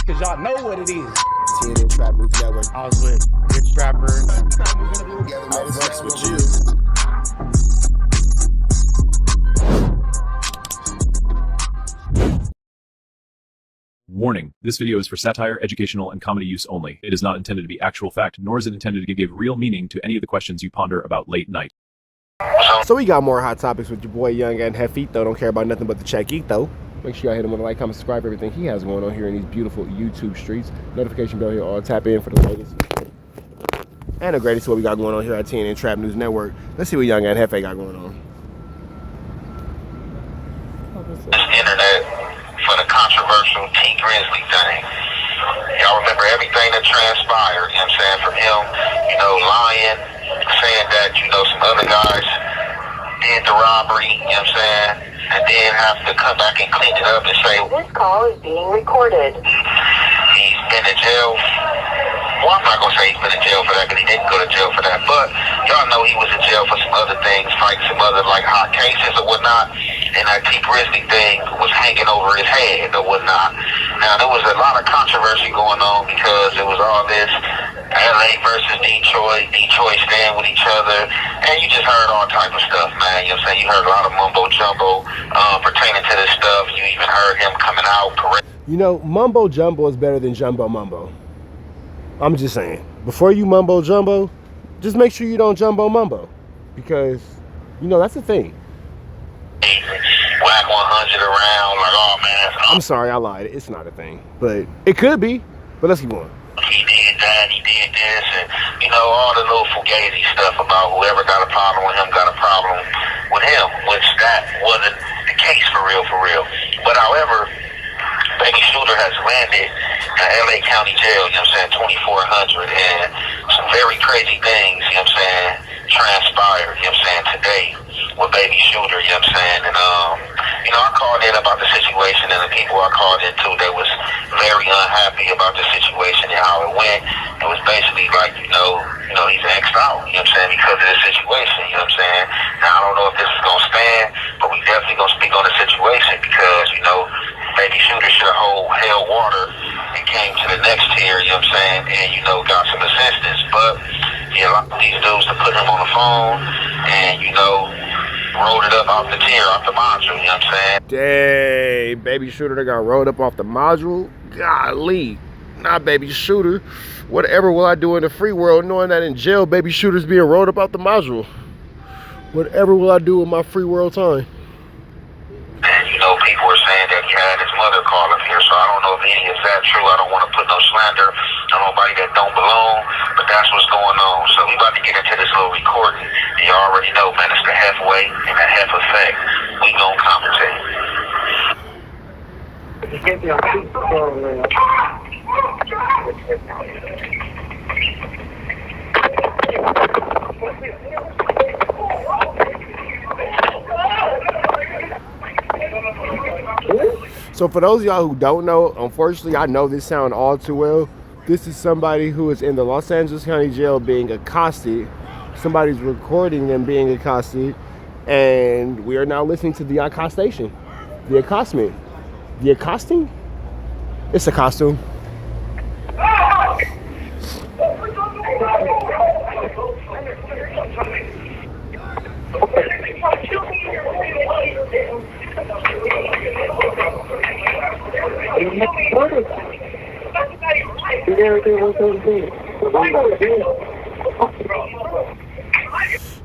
cause y'all know what it is. Tee and Trap News Network. I was with Rich Rapper. I fucks with you. Warning, this video is for satire, educational, and comedy use only. It is not intended to be actual fact, nor is it intended to give real meaning to any of the questions you ponder about late night. So we got more hot topics with your boy Young Ant Jefe. Don't care about nothing but the checkito. Make sure y'all hit him with a like, comment, subscribe, everything he has going on here in these beautiful YouTube streets. Notification bell here, all tap in for the latest and the greatest what we got going on here at Tee and Trap News Network. Let's see what Young Ant Jefe got going on. Internet for the controversial Tee Grizzley thing. Y'all remember everything that transpired, you know what I'm saying, from him, you know, lying, saying that, you know, some other guys did the robbery, you know what I'm saying, and then have to come back and clean it up and say, this call is being recorded. He's been in jail. Well, I'm not going to say he's been in jail for that because he didn't go to jail for that, but y'all know he was in jail for some other things, like some other like hot cases or whatnot, and that Tee Grizzley thing was hanging over his head or whatnot. Now, there was a lot of controversy going on because it was all this LA versus Detroit stand with each other, and you just heard all type of stuff, man. You know what I'm saying? You heard a lot of mumbo jumbo pertaining to this stuff. You even heard him coming out. You know, mumbo jumbo is better than jumbo mumbo. I'm just saying, before you mumbo jumbo, just make sure you don't jumbo mumbo, because, you know, that's the thing. Whack 100 around, like, oh man. I'm sorry, I lied. It's not a thing, but it could be. But let's keep going. He did that, he did this, and, you know, all the little fugazi stuff about whoever got a problem with him got a problem with him, which that wasn't the case for real. But however, Baby Shooter has landed in LA County Jail, you know what I'm saying, 2400, and some very crazy things, you know what I'm saying, transpired, you know what I'm saying, today with Baby Shooter, you know what I'm saying, and you know, I called in about the situation, and the people I called in to, they was very unhappy about the situation and how it went. It was basically like, you know, he's X'd out, you know what I'm saying, because of this situation, you know what I'm saying. Now, I don't know if this is going to stand, but we definitely going to speak on the situation because, you know, Baby Shooter should have held water and came to the next tier, you know what I'm saying, and, you know, got some assistance. But he allowed these dudes to put him on the phone and, you know, rolled it up off the tier, off the module, you know what I'm saying? Dang, Baby Shooter, they got rolled up off the module? Golly, not Baby Shooter. Whatever will I do in the free world knowing that in jail, Baby Shooter's being rolled up off the module? Whatever will I do with my free world time? And, you know, people are saying that he had his mother call him here, so I don't know if any of that true. I don't want to put no slander on nobody that don't belong, but that's what's going on. So we about to get into this little recording, and you already know, man, it's the halfway and the half effect. We gonna commentate. So for those of y'all who don't know, unfortunately, I know this sound all too well. This is somebody who is in the Los Angeles County Jail being accosted. Somebody's recording them being accosted, and we are now listening to the accostation, the accostment, the accosting. It's a costume.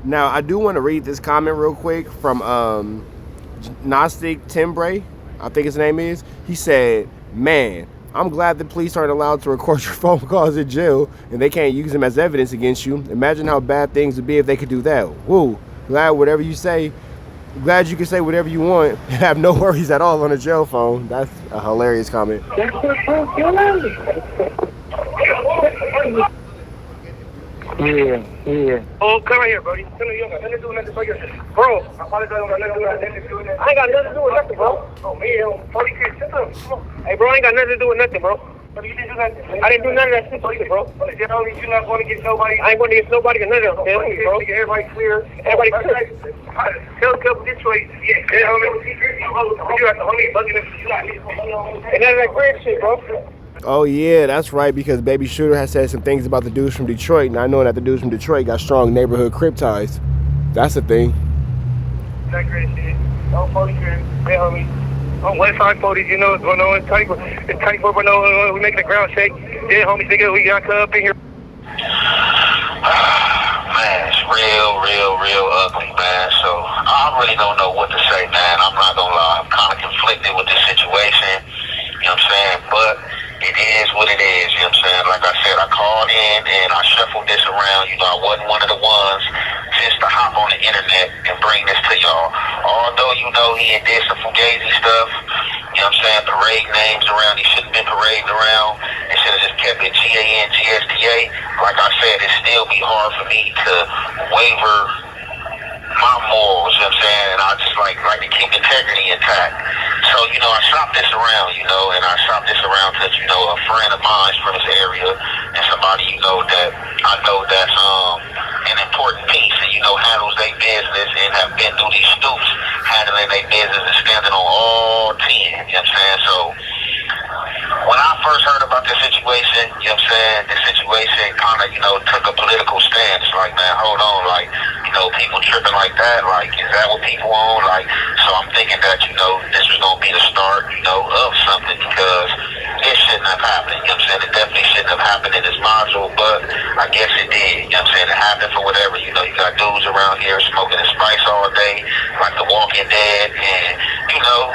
Now, I do want to read this comment real quick from Gnostic Timbre, I think his name is. He said, man, I'm glad the police aren't allowed to record your phone calls in jail and they can't use them as evidence against you. Imagine how bad things would be if they could do that. Woo, glad whatever you say, glad you can say whatever you want and have no worries at all on a jail phone. That's a hilarious comment. Yeah. Oh, come right here, bro. You don't got nothing to do with nothing for you. Bro, I apologize. I ain't got nothing to do with nothing, bro. Oh, man. 40 kids. Come on. Hey, bro, I ain't got nothing to do with nothing, bro. But you didn't do nothing. I didn't do none of that shit, bro. You're not going to get nobody. I ain't going to get nobody or none of them, bro. Everybody clear. Everybody clear. Tell Couple Detroit. Yeah. You have the homie bugging us. And none of that great shit, bro. Oh yeah, that's right, because Baby Shooter has said some things about the dudes from Detroit, and I know that the dudes from Detroit got strong neighborhood Crip ties. That's the thing. That great shit. Oh, 40 crib. Hey, homie. On West Side 40s, you know what's going on. It's tight, but we making the ground shake. Yeah, homies, nigga, we got cut up in here. Man, it's real ugly, man. So I really don't know what to say, man. I'm not gonna lie. I'm kind of conflicted with this situation. You know what I'm saying? But it is what it is. You know what I'm saying? Like I said, I called in and I shuffled this around. You know, I wasn't one of the ones just to hop on the internet and bring this to y'all. Although, you know, he had did some fugazi stuff. You know what I'm saying? Parade names around. He shouldn't have been parading around. He should have just kept it GANGSTA. Like I said, it still be hard for me to waver my morals, you know what I'm saying? And I just like to keep integrity intact. So, you know, I shopped this around, you know, and I shopped this around because, you know, a friend of mine from this area and somebody, you know, that I know that's an important piece and, you know, handles their business and have been through these stoops handling their business and standing on all 10, you know what I'm saying? So when I first heard about this situation, you know what I'm saying, this situation kind of, you know, took a political stance. Like, man, hold on, like, you know, people tripping like that, like, is that what people on? Like, so I'm thinking that, you know, this was going to be the start, you know, of something because it shouldn't have happened, you know what I'm saying? It definitely shouldn't have happened in this module, but I guess it did, you know what I'm saying? It happened for whatever, you know, you got dudes around here smoking the spice all day, like The Walking Dead, and, you know,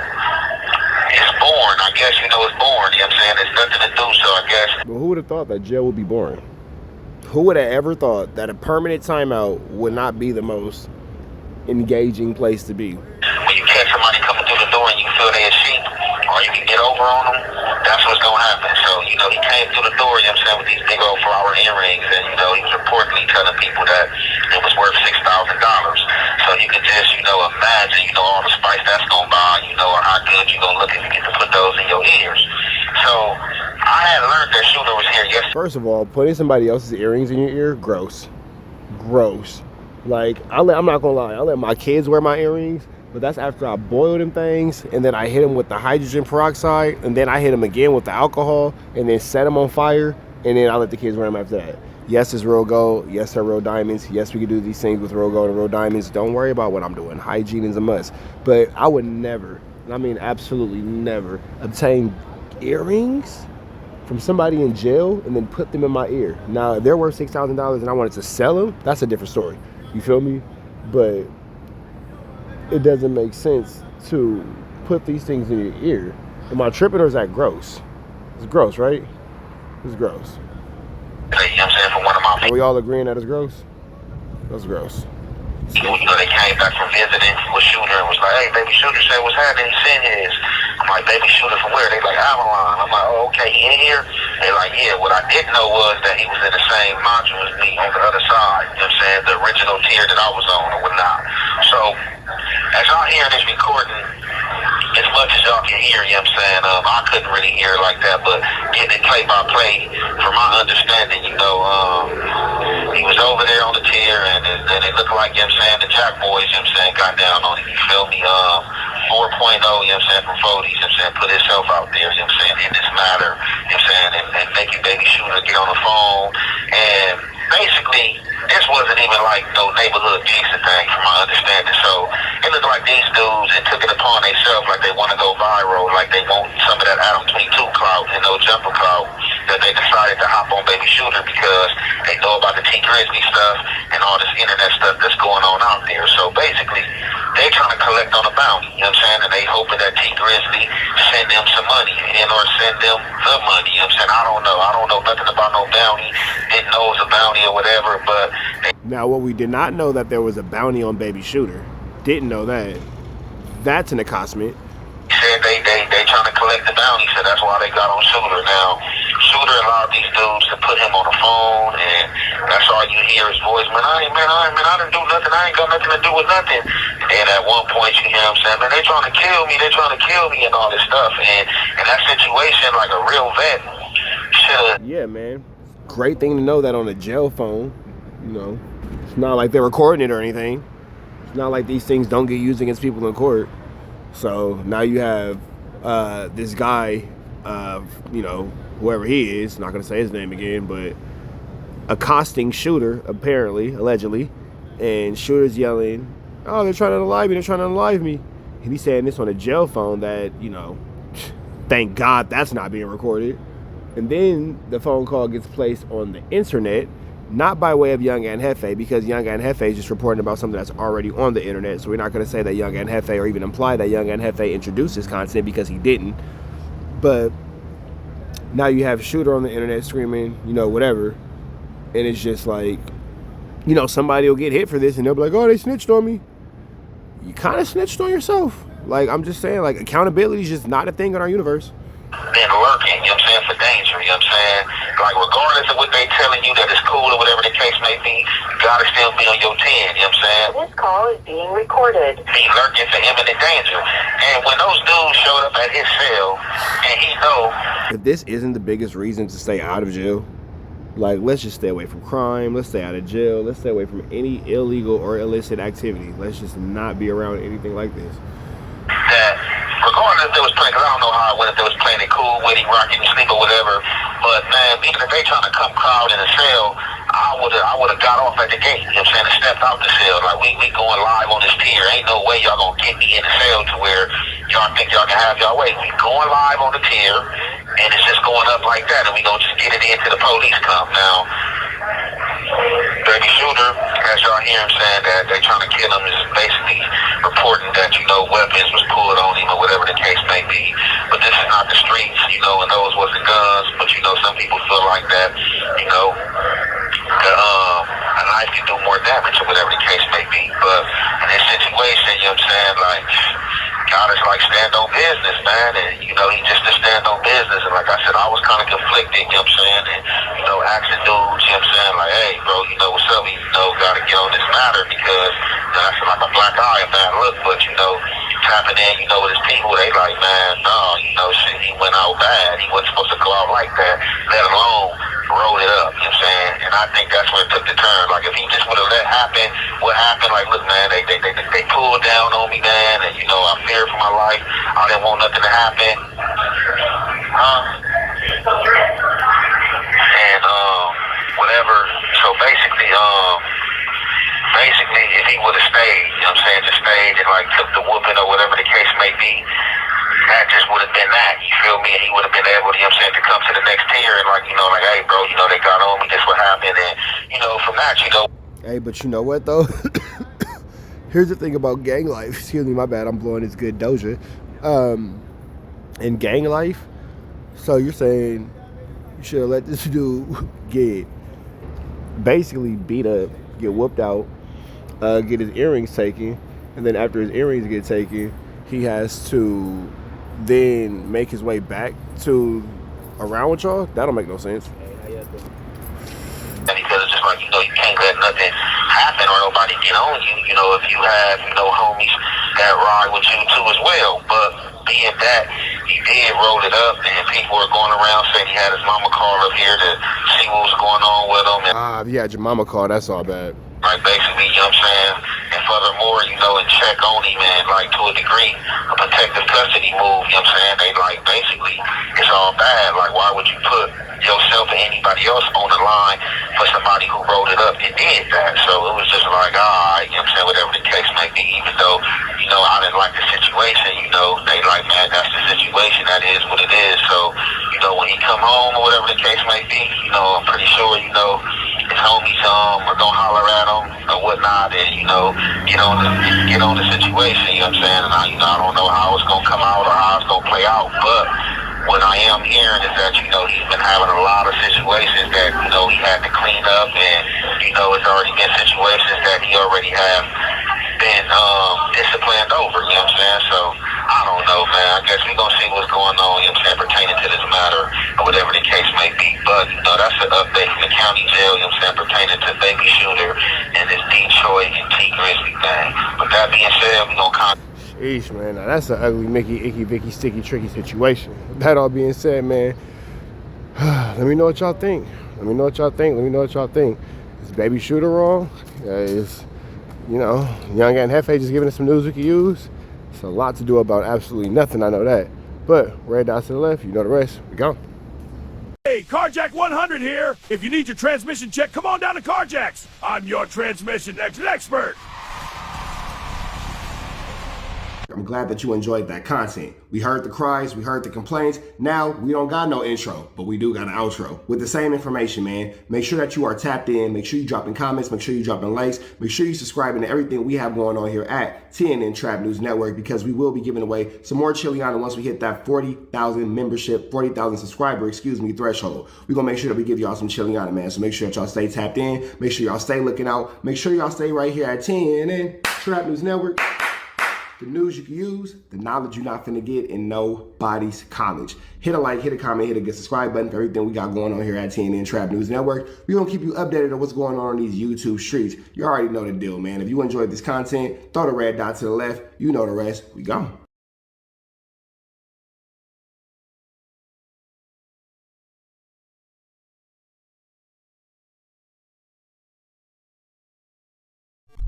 it's born, I guess, you know, it's born, you know what I'm saying? There's nothing to do, so I guess. But who would have thought that jail would be boring? Who would have ever thought that a permanent timeout would not be the most engaging place to be? When you catch somebody coming through the door and you feel they're a sheep, or you can get over on them, that's what's going to happen. So, you know, he came through the door, you know what I'm saying, with these big old flower earrings, and, you know, he was reportedly telling people that it was worth $6,000. So you can just, you know, imagine, you know, all the spice that's going to buy, you know, or how good you're going to look if you get to put those in your ears. So I had learned that Shooter was here yesterday. First of all, putting somebody else's earrings in your ear, gross. Gross. Like, I'm not gonna lie, I let my kids wear my earrings, but that's after I boil them things, and then I hit them with the hydrogen peroxide, and then I hit them again with the alcohol, and then set them on fire, and then I let the kids wear them after that. Yes, it's real gold. Yes, they're real diamonds. Yes, we can do these things with real gold and real diamonds. Don't worry about what I'm doing. Hygiene is a must. But I would never, I mean absolutely never, obtain earrings from somebody in jail and then put them in my ear. Now, if they're worth $6,000 and I wanted to sell them, that's a different story. You feel me? But it doesn't make sense to put these things in your ear. Am I tripping or is that gross? It's gross, right? It's gross. You know what I'm saying, from one of my Are we all agreeing that it's gross? That's gross. people, you know, they came back from visiting with Shooter and was like, hey, Baby Shooter said what's happening, he sent his. I'm like, Baby Shooter from where? They like, Avalon. I'm like, oh, okay, he in here? They like, yeah, what I didn't know was that he was in the same module as me on the other side, you know what I'm saying, the original tier that I was on or whatnot. So, as y'all hear this recording, as much as y'all can hear, you know what I'm saying, I couldn't really hear it like that, but getting it play by play, from my understanding, you know, he was over there on the tier, and it looked like, you know what I'm saying, the Jack Boys, you know what I'm saying, got down on it, you feel me, 4.0, you know what I'm saying, from 40s, you know what I'm saying, put himself out there, you know what I'm saying, in this matter, you know what I'm saying, and making Baby Shooter get on the phone, and basically, this wasn't even like no neighborhood gangster thing from my understanding. So it looked like these dudes and took it upon themselves like they want to go viral, like they want some of that Adam 22 clout and no jumper clout, that they decided to hop on Baby Shooter because they know about the Tee Grizzley stuff and all this internet stuff that's going on out there. So basically, they trying to collect on a bounty, you know what I'm saying? And they hoping that Tee Grizzley send them some money and or send them the money, you know what I'm saying? I don't know nothing about no bounty, didn't know it was a bounty or whatever, but now, what we did not know that there was a bounty on Baby Shooter. Didn't know that. That's an accosment. Said they trying to collect the bounty, so that's why they got on Shooter. Now, Shooter allowed these dudes to put him on the phone, and that's all you hear his voice. I didn't do nothing. I ain't got nothing to do with nothing. And then at one point, you hear him saying, man, they trying to kill me, and all this stuff. And in that situation, like a real vet should have. Yeah, man. Great thing to know that on a jail phone. You know, it's not like they're recording it or anything. It's not like these things don't get used against people in court. So now you have this guy, you know, whoever he is, not gonna say his name again, but accosting Shooter, apparently, allegedly, and Shooter's yelling, "Oh, they're trying to unalive me, they're trying to unalive me." And he's saying this on a jail phone that, you know, thank God that's not being recorded. And then the phone call gets placed on the internet, not by way of Young Ant Jefe, because Young Ant Jefe is just reporting about something that's already on the internet. So we're not going to say that Young Ant Jefe, or even imply that Young Ant Jefe introduced this content, because he didn't. But now you have Shooter on the internet screaming, you know, whatever. And it's just like, you know, somebody will get hit for this and they'll be like, "Oh, they snitched on me." You kind of snitched on yourself. Like, I'm just saying, like, accountability is just not a thing in our universe. Been lurking, you know what I'm saying, for danger, you know what I'm saying? Like, regardless of what they telling you that it's cool or whatever the case may be, you gotta still be on your 10, you know what I'm saying? This call is being recorded. He lurking for imminent danger. And when those dudes showed up at his cell, and he know... If this isn't the biggest reason to stay out of jail, like, let's just stay away from crime, let's stay out of jail, let's stay away from any illegal or illicit activity. Let's just not be around anything like this. That regardless if they was playing, because I don't know how it went, if they was playing it cool with him, rocking him, sleep or whatever, but man, even if they trying to come crowd in the cell, I would have got off at the gate, you know what I'm saying, and stepped out the cell. Like, we going live on this tier. Ain't no way y'all gonna get me in the cell to where y'all think y'all can have y'all way. We going live on the tier, and it's just going up like that, and we gonna just get it in till the police come. Now, Baby Shooter, as y'all hear him saying that they trying to kill him, is basically reporting that, you know, weapons was pulled on him or whatever the case may be. But this is not the streets, you know, and those wasn't guns. But, you know, some people feel like that, you know, a knife can do more damage or whatever the case may be. But in this situation, you know what I'm saying, like, God is like stand on business, man, and, you know, he just to stand on business. And like I said, I was kind of conflicted, you know what I'm saying, and, you know, asking dudes, you know what I'm saying, like, "Hey, bro, you know, what's up, you know, gotta get on this matter," because, you know, that's like a black eye, a bad look, but, you know, tapping in, you know, with his people, they like, man, no, you know, shit, he went out bad, he wasn't supposed to go out like that, let alone roll it up, you know what I'm saying, and I think that's where it took the turn. Like, if he just would have let happen, what happened, like, look, man, they pulled down on me, man, and, you know, I feared for my life, I didn't want nothing to happen, and, whatever, so basically, if he would have stayed, you know what I'm saying, just stayed and, like, took the whooping or whatever the case may be, that just would have been that, you feel me, and he would have been able, you know what I'm saying, to come to the next tier and, like, you know, like, "Hey, bro, you know, they got on me, this what happened," and, you know, from that, you know. Hey, but you know what, though? Here's the thing about gang life. Excuse me, my bad, I'm blowing this good Doja. In gang life, so you're saying you should have let this dude get basically beat up, get whooped out, get his earrings taken, and then after his earrings get taken, he has to then make his way back to around with y'all? That don't make no sense. Because it's just like, you know, you can't let nothing happen or nobody get on you, you know, if you have, you know, homies that ride with you too as well. But being that he did roll it up and people were going around saying he had his mama call up here to see what was going on with him. And yeah, your mama call, that's all bad. Like, basically, you know what I'm saying? And furthermore, you know, and check on him, and, like, to a degree, a protective custody move, you know what I'm saying? They, like, basically, it's all bad. Like, why would you put yourself and anybody else on the line for somebody who rolled it up and did that? So it was just like, all right, you know what I'm saying, whatever the case may be, even though, you know, I didn't like the situation, you know, they like, man, that's the situation, that is what it is. So, you know, when he come home or whatever the case may be, you know, I'm pretty sure, you know, his homies are gonna holler at him or whatnot, and, you know, get on the situation, you know what I'm saying? And I don't know how it's gonna come out or how it's gonna play out, but what I am hearing is that, you know, he's been having a lot of situations that, you know, he had to clean up, and, you know, it's already been situations that he already have been disciplined over, you know what I'm saying? So I don't know, man. I guess we're gonna see what's going on, you know what I'm saying, pertaining to this matter or whatever the case may be. But, you know, that's an update from the county jail, you know what I'm saying, pertaining to Baby Shooter and this Detroit and Tee Grizzley thing. But that being said, we're gonna Sheesh, man. Now that's an ugly Mickey, Icky, Vicky, Sticky, Tricky situation. That all being said, man, let me know what y'all think. Let me know what y'all think. Is Baby Shooter wrong? Is, you know, Young Ant Jefe just giving us some news we can use? It's a lot to do about absolutely nothing, I know that. But red dots to the left, you know the rest. We gone. Hey, Carjack 100 here. If you need your transmission check, come on down to Carjack's. I'm your transmission expert. I'm glad that you enjoyed that content. We heard the cries, we heard the complaints. Now we don't got no intro, but we do got an outro with the same information, man. Make sure that you are tapped in. Make sure you dropping comments. Make sure you dropping likes. Make sure you subscribing to everything we have going on here at TNN Trap News Network, because we will be giving away some more Chiliana once we hit that 40,000 membership, 40,000 subscriber, threshold. We're gonna make sure that we give y'all some Chiliana, man. So make sure that y'all stay tapped in. Make sure y'all stay looking out. Make sure y'all stay right here at TNN Trap News Network. The news you can use, the knowledge you're not finna get in nobody's college. Hit a like, hit a comment, hit a subscribe button for everything we got going on here at TNN Trap News Network. We're gonna keep you updated on what's going on these YouTube streets. You already know the deal, man. If you enjoyed this content, throw the red dot to the left. You know the rest. We gone.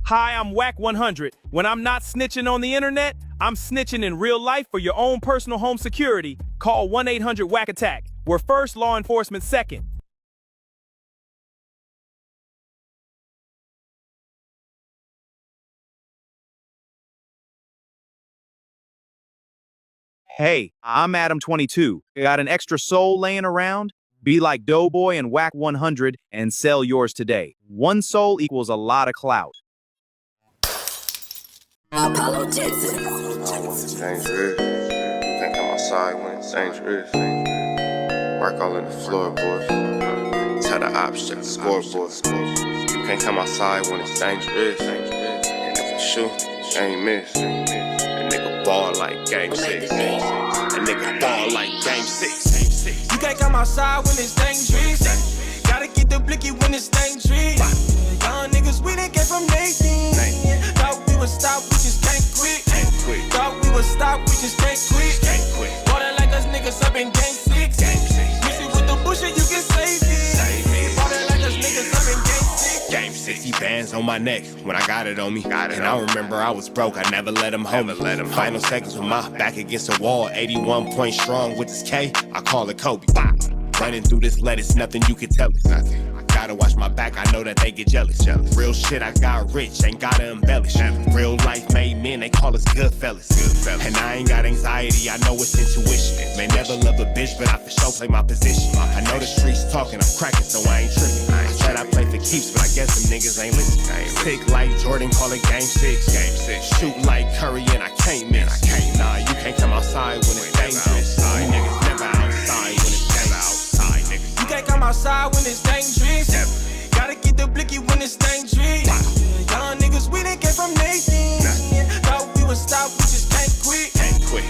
Hi, I'm Whack 100. When I'm not snitching on the internet, I'm snitching in real life for your own personal home security. Call 1-800-WACK-ATTACK. We're first, law enforcement second. Hey, I'm Adam22. Got an extra soul laying around? Be like Doughboy and Whack 100 and sell yours today. One soul equals a lot of clout. Apollo Jackson. It's dangerous. You can't come outside when it's dangerous. Work all in the floorboard. Tell the ops, check the scoreboard. You can't come outside when it's dangerous. And if you shoot, you ain't miss. A nigga ball like game 6. A nigga ball like game 6. You can't come outside when it's dangerous. Gotta get the blicky when it's dangerous. Young niggas, we done came from Nathan. Thought we would stop, we just can't quit. Thought we would stop, we just can't quit. Water like us niggas up in game 6. Mix it with the bullshit, you can save it. Water like us niggas up in game 6. Game 60 bands on my neck when I got it on me. And I remember I was broke, I never let them hold me. Final seconds with my back against the wall. 81 point strong with this K, I call it Kobe. Running through this lettuce, nothing you can tell us. Gotta watch my back, I know that they get jealous. Real shit, I got rich, ain't gotta embellish. Real life made men, they call us good fellas. And I ain't got anxiety, I know it's intuition. May never love a bitch, but I for sure play my position. I know the streets talking, I'm cracking, so I ain't tripping. I said I play for keeps, but I guess them niggas ain't listening. Sick like Jordan, call it game 6. Shoot like Curry, and I can't miss. Nah, you can't come outside when it's dangerous. You niggas never outside when it's dangerous. You can't come outside when it's dangerous. Gotta get the blicky when it's dangerous. Young niggas, we done came from Nathan. Thought we would stop, we just can't quit.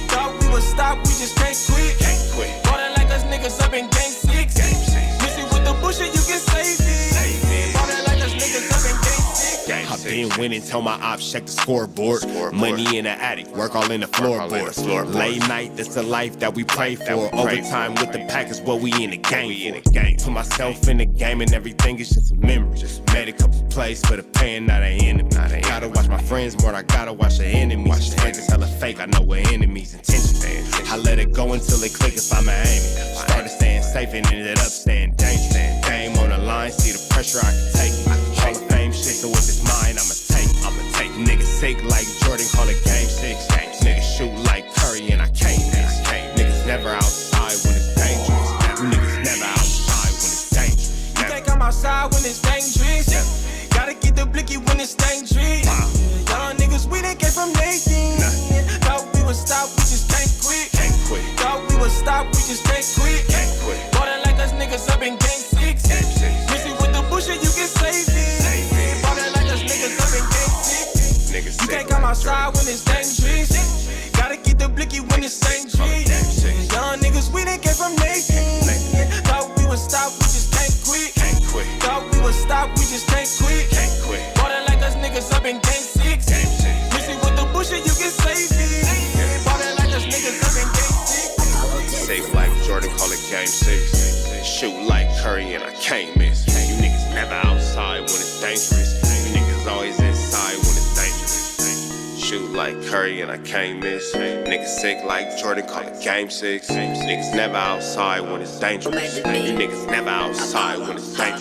Thought we would stop, we just can't quit. Water like us niggas up in game 6. Mix it with the bullshit, you can save it. Water like us niggas up in game 6. I've been winning, tell my ops check the scoreboard. Money in the attic, work all in the floorboard. Late night, that's the life that we pray for. Overtime with the pack is what we in the game for. Put myself in the game and everything is just a memory. Made a couple plays for the pain, now they enemy. Gotta watch my friends more, I gotta watch the enemies. Friends is hella fake, I know what enemies' intentions. I let it go until it click if I'm aiming. Started staying safe and ended up staying dangerous. Game on the line, see the pressure I can take. Hall of Fame shit, so if it's mine, I'ma take. Niggas sick like Jordan, call it game 6. Niggas shoot like Curry, and I can't miss. Niggas never outside when it's dangerous. Niggas never outside when it's dangerous. You can't come outside when it's dangerous. Gotta get the blicky when it's dangerous. Young niggas, we done came from Nathan. Thought we would stop, we just can't quit. Thought we would stop, we just can't quit. Water like us niggas up in game 6. Mix it with the bullshit, you can save it. Water like us niggas up in game 6. You can't come outside when it's dangerous. Gotta get the blicky when it's dangerous. Young niggas, we done came from Nathan. Thought we would stop, we just can't quit. Thought we would stop, we just can't quit. Water like us niggas up in game 6. Mix it with the bullshit, you can save it. Water like us niggas up in game 6. Sick like Jordan, call it game 6. Shoot like Curry, and I can't miss. You niggas never outside when it's dangerous. You niggas always inside when it's dangerous. shoot like Curry and I can't miss. Niggas sick like Jordan, call it game 6. Niggas never outside when it's dangerous. You niggas never outside when it's dangerous.